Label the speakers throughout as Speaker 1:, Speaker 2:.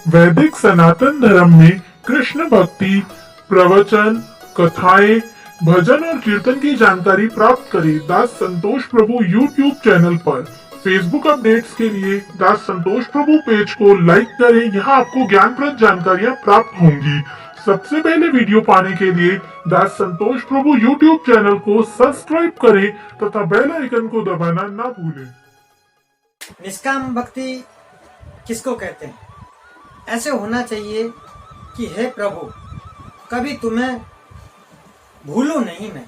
Speaker 1: वैदिक सनातन धर्म में कृष्ण भक्ति, प्रवचन, कथाएं, भजन और कीर्तन की जानकारी प्राप्त करें दास संतोष प्रभु यूट्यूब चैनल पर। फेसबुक अपडेट्स के लिए दास संतोष प्रभु पेज को लाइक करें। यहाँ आपको ज्ञानप्रद जानकारियाँ प्राप्त होंगी। सबसे पहले वीडियो पाने के लिए दास संतोष प्रभु यूट्यूब चैनल को सब्सक्राइब करें तथा बेल आइकन को दबाना ना भूलें।
Speaker 2: निष्काम भक्ति किसको कहते हैं? ऐसे होना चाहिए कि हे प्रभु, कभी तुम्हें भूलूं नहीं मैं।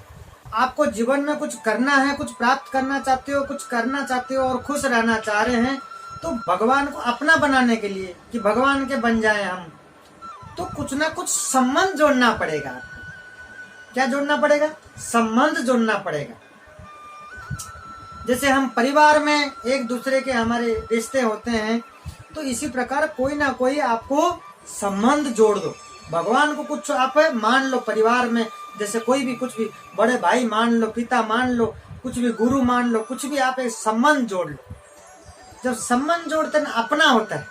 Speaker 2: आपको जीवन में कुछ करना है, कुछ प्राप्त करना चाहते हो, कुछ करना चाहते हो और खुश रहना चाह रहे हैं, तो भगवान को अपना बनाने के लिए कि भगवान के बन जाए हम, तो कुछ ना कुछ संबंध जोड़ना पड़ेगा। क्या जोड़ना पड़ेगा? संबंध जोड़ना पड़ेगा। जैसे हम परिवार में एक दूसरे के हमारे रिश्ते होते हैं, तो इसी प्रकार कोई ना कोई आपको संबंध जोड़ दो। भगवान को कुछ आप मान लो, परिवार में जैसे कोई भी कुछ भी, बड़े भाई मान लो, पिता मान लो, कुछ भी गुरु मान लो, कुछ भी आप एक संबंध जोड़ लो। जब संबंध जोड़ते हैं अपना होता है।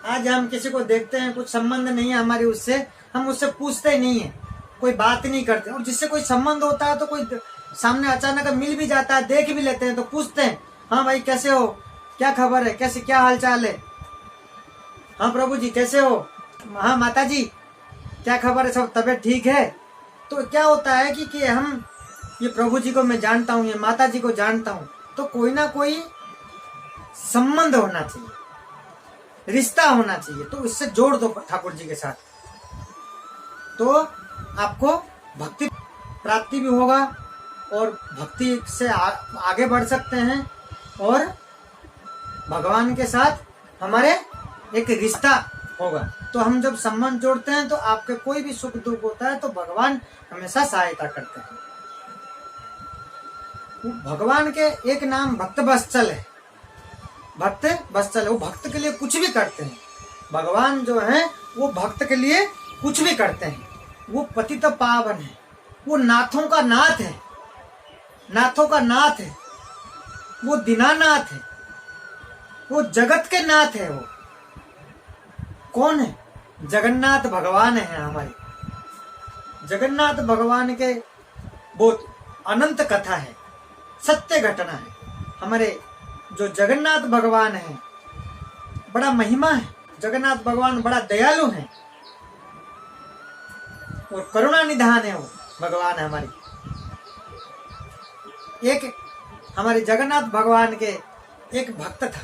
Speaker 2: आज हम किसी को देखते हैं, कुछ संबंध नहीं है हमारी उससे, हम उससे पूछते ही नहीं है, कोई बात नहीं करते। और जिससे कोई संबंध होता है तो कोई सामने अचानक मिल भी जाता है, देख भी लेते हैं तो पूछते हैं, हाँ भाई कैसे हो, क्या खबर है, कैसे क्या हाल चाल है, हाँ प्रभु जी कैसे हो, हाँ माता जी क्या खबर है, सब तबीयत ठीक है। तो क्या होता है कि हम ये प्रभु जी को मैं जानता हूँ, ये माता जी को जानता हूँ, तो कोई ना कोई संबंध होना चाहिए, रिश्ता होना चाहिए। तो इससे जोड़ दो ठाकुर जी के साथ, तो आपको भक्ति प्राप्ति भी होगा और भक्ति से आगे बढ़ सकते हैं और भगवान के साथ हमारे एक रिश्ता होगा। तो हम जब संबंध जोड़ते हैं तो आपके कोई भी सुख दुख होता है तो भगवान हमेशा सहायता करते हैं। भगवान के एक नाम भक्त वत्सल है। भक्त वत्सल, वो भक्त के लिए कुछ भी करते हैं। भगवान जो है वो भक्त के लिए कुछ भी करते हैं। वो पतित पावन है, वो नाथों का नाथ है, नाथों का नाथ है, वो दीनानाथ है, वो जगत के नाथ है। वो कौन है? जगन्नाथ भगवान है हमारे। जगन्नाथ भगवान के बहुत अनंत कथा है, सत्य घटना है। हमारे जो जगन्नाथ भगवान है बड़ा महिमा है। जगन्नाथ भगवान बड़ा दयालु है और करुणा निधान है। वो भगवान हमारी एक हमारे जगन्नाथ भगवान के एक भक्त था,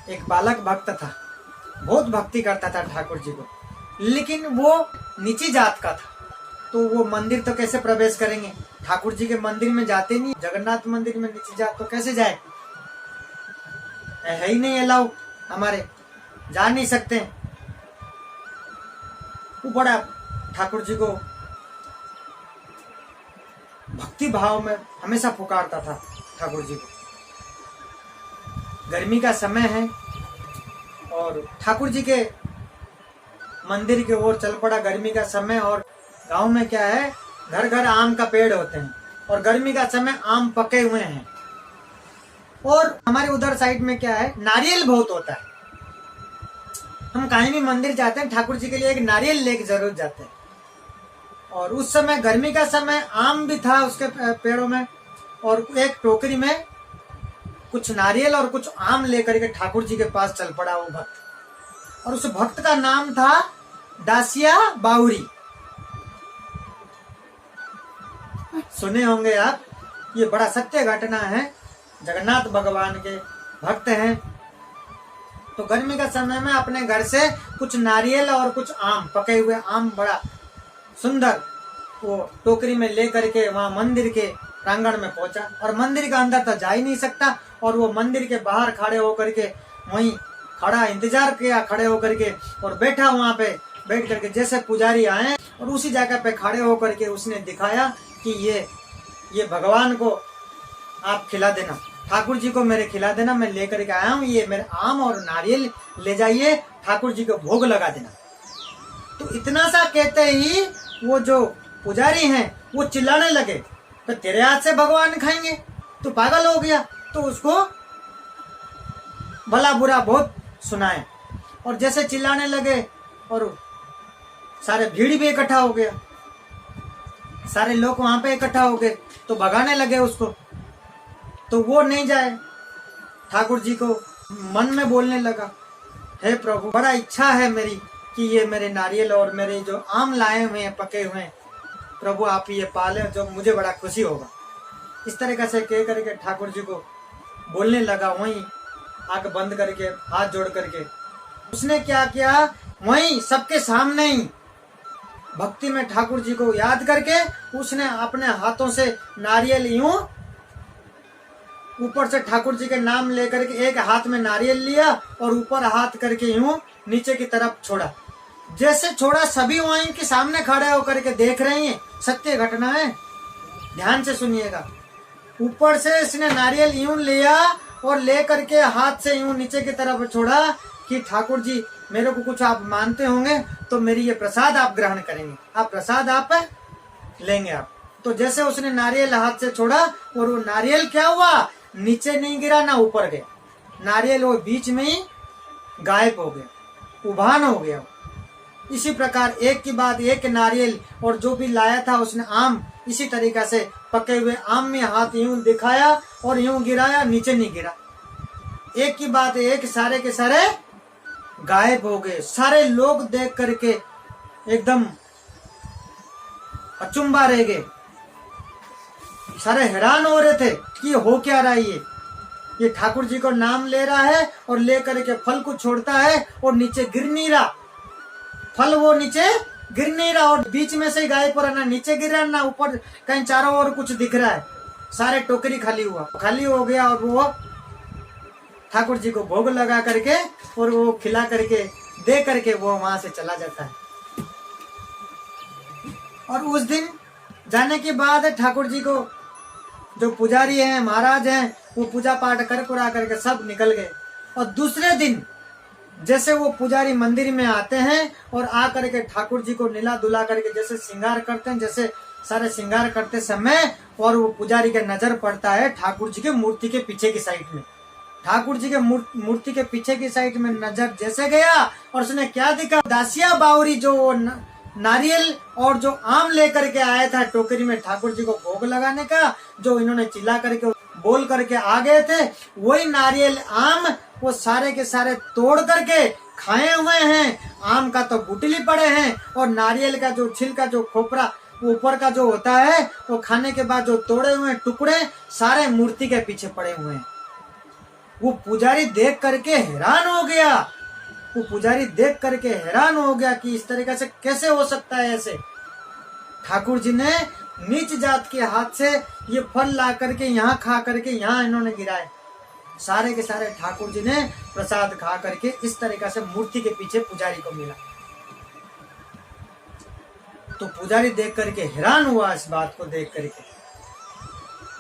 Speaker 2: एक बालक भक्त था, बहुत भक्ति करता था ठाकुर जी को, लेकिन वो नीची जात का था। तो वो मंदिर तो कैसे प्रवेश करेंगे? ठाकुर जी के मंदिर में जाते नहीं, जगन्नाथ मंदिर में नीची जात तो कैसे जाए? है ही नहीं अलाउ, हमारे जा नहीं सकते। वो बड़ा ठाकुर जी को भक्ति भाव में हमेशा पुकारता था। ठाकुर जी को गर्मी का समय है और ठाकुर जी के मंदिर की ओर चल पड़ा। गर्मी का समय और गांव में क्या है, घर घर आम का पेड़ होते हैं और गर्मी का समय आम पके हुए हैं। और हमारे उधर साइड में क्या है, नारियल बहुत होता है। हम कहीं भी मंदिर जाते हैं ठाकुर जी के लिए एक नारियल लेके जरूर जाते हैं। और उस समय गर्मी का समय, आम भी था उसके पेड़ों में और एक टोकरी में कुछ नारियल और कुछ आम लेकर के ठाकुर जी के पास चल पड़ा वो भक्त। और उस भक्त का नाम था दासिया बाउरी। सुने होंगे आप, ये बड़ा सत्य घटना है। जगन्नाथ भगवान के भक्त हैं। तो गर्मी का समय में अपने घर से कुछ नारियल और कुछ आम, पके हुए आम बड़ा सुंदर, वो टोकरी में लेकर के वहां मंदिर के प्रांगण में पहुंचा। और मंदिर के अंदर तो जा ही नहीं सकता, और वो मंदिर के बाहर खड़े होकर के वहीं खड़ा इंतजार किया, खड़े होकर के, और बैठा वहां पे बैठ करके जैसे पुजारी आए और उसी जगह पे खड़े होकर के उसने दिखाया कि ये भगवान को आप खिला देना, ठाकुर जी को मेरे खिला देना, मैं लेकर के आया हूँ, ये मेरे आम और नारियल ले जाइए, ठाकुर जी को भोग लगा देना। तो इतना सा कहते ही वो जो पुजारी हैं वो चिल्लाने लगे, तो तेरे हाथ से भगवान खाएंगे, तो पागल हो गया। तो उसको भला बुरा बहुत सुनाए। और जैसे चिल्लाने लगे और सारे भीड़ भी इकट्ठा हो गया, सारे लोग वहां पे इकट्ठा हो गए तो भगाने लगे उसको, तो वो नहीं जाए। ठाकुर जी को मन में बोलने लगा, हे प्रभु, बड़ा इच्छा है मेरी कि ये मेरे नारियल और मेरे जो आम लाए हुए हैं पके हुए हैं, प्रभु आप ये पाले, जो मुझे बड़ा खुशी होगा। इस तरीके से कह करके ठाकुर जी को बोलने लगा। वहीं आंख बंद करके हाथ जोड़ करके उसने क्या किया, वहीं सबके सामने ही भक्ति में ठाकुर जी को याद करके उसने अपने हाथों से नारियल यूं ऊपर से ठाकुर जी के नाम लेकर के एक हाथ में नारियल लिया और ऊपर हाथ करके यूं नीचे की तरफ छोड़ा। जैसे छोड़ा सभी वहीं के सामने खड़े होकर के देख रहे हैं, सत्य घटना है, ध्यान से सुनिएगा। ऊपर से इसने नारियल यूं लिया और ले करके हाथ से यूं नीचे की तरफ छोड़ा कि ठाकुर जी मेरे को कुछ आप मानते होंगे तो मेरी ये प्रसाद आप ग्रहण करेंगे, आप प्रसाद आप लेंगे आप। तो जैसे उसने नारियल हाथ से छोड़ा और वो नारियल क्या हुआ, नीचे नहीं गिरा ना ऊपर गया, नारियल वो बीच में ही गायब हो गया, उभान हो गया। इसी प्रकार एक के बाद एक नारियल और जो भी लाया था उसने आम, इसी तरीका से पके हुए आम में हाथ यूं दिखाया और यूं गिराया, नीचे नहीं गिरा। एक की बात एक सारे के सारे गायब हो गए। सारे लोग देख करके एकदम अचंभा रह गए, सारे हैरान हो रहे थे कि हो क्या रहा है, ये ठाकुर जी को नाम ले रहा है और ले करके फल को छोड़ता है और नीचे गिर नहीं रहा, फल वो नीचे गिर नहीं रहा और बीच में से ही गायब हो रहा, ना नीचे गिर रहा ना ऊपर कहीं चारों ओर कुछ दिख रहा है। सारे टोकरी खाली हो गया और वो ठाकुर जी को भोग लगा करके और वो खिला करके दे करके वो वहां से चला जाता है। और उस दिन जाने के बाद ठाकुर जी को जो पुजारी हैं, महाराज हैं, वो पूजा पाठ कर कुरा करके सब निकल गए। और दूसरे दिन जैसे वो पुजारी मंदिर में आते हैं और आ करके ठाकुर जी को नीला दुला करके जैसे श्रृंगार करते हैं, जैसे सारे श्रृंगार करते समय, और वो पुजारी के नजर पड़ता है ठाकुर जी के मूर्ति के पीछे की साइड में। ठाकुर जी के मूर्ति के पीछे की साइड में नजर जैसे गया और उसने क्या देखा, दासिया बावरी जो नारियल और जो आम लेकर के आया था टोकरी में ठाकुर जी को भोग लगाने का, जो इन्होंने चिल्ला करके बोल करके आ गए थे, वही नारियल आम वो सारे के सारे तोड़ करके खाए हुए हैं। आम का तो गुटली पड़े हैं और नारियल का जो छिलका, जो खोपरा ऊपर का जो होता है, वो खाने के बाद जो तोड़े हुए टुकड़े सारे मूर्ति के पीछे पड़े हुए हैं। वो पुजारी देख करके हैरान हो गया, वो पुजारी देख करके हैरान हो गया कि इस तरीके से कैसे हो सकता है। ऐसे ठाकुर जी ने नीच जात के हाथ से ये फल ला करके यहाँ खा करके यहाँ इन्होंने गिराए। सारे के सारे ठाकुर जी ने प्रसाद खा करके इस तरीके से मूर्ति के पीछे पुजारी को मिला। तो पुजारी देख करके हैरान हुआ, इस बात को देख करके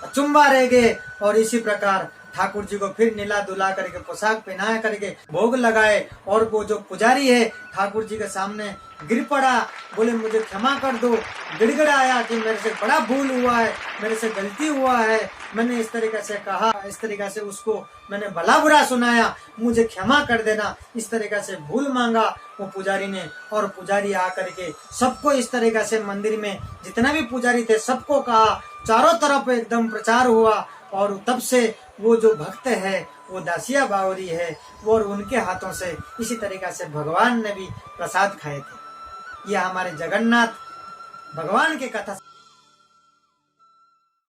Speaker 2: अचंभा रह गए। और इसी प्रकार ठाकुर जी को फिर नीला दुला करके पोशाक पहनाया करके भोग लगाए। और वो जो पुजारी है ठाकुर जी के सामने गिर पड़ा, बोले मुझे क्षमा कर दो, गिड़गिड़ाया कि मेरे से बड़ा भूल हुआ है, मेरे से गलती हुआ है, मैंने इस तरीके से कहा, इस तरीके से उसको मैंने भला बुरा सुनाया, मुझे क्षमा कर देना, इस तरीके से भूल मांगा वो पुजारी ने। और पुजारी आकर के सबको इस तरीके से मंदिर में जितना भी पुजारी थे सबको कहा, चारों तरफ एकदम प्रचार हुआ। और तब से वो जो भक्त है वो दासिया बावरी है, वो और उनके हाथों से इसी तरीके से भगवान ने भी प्रसाद खाए थे। यह हमारे जगन्नाथ भगवान की कथा।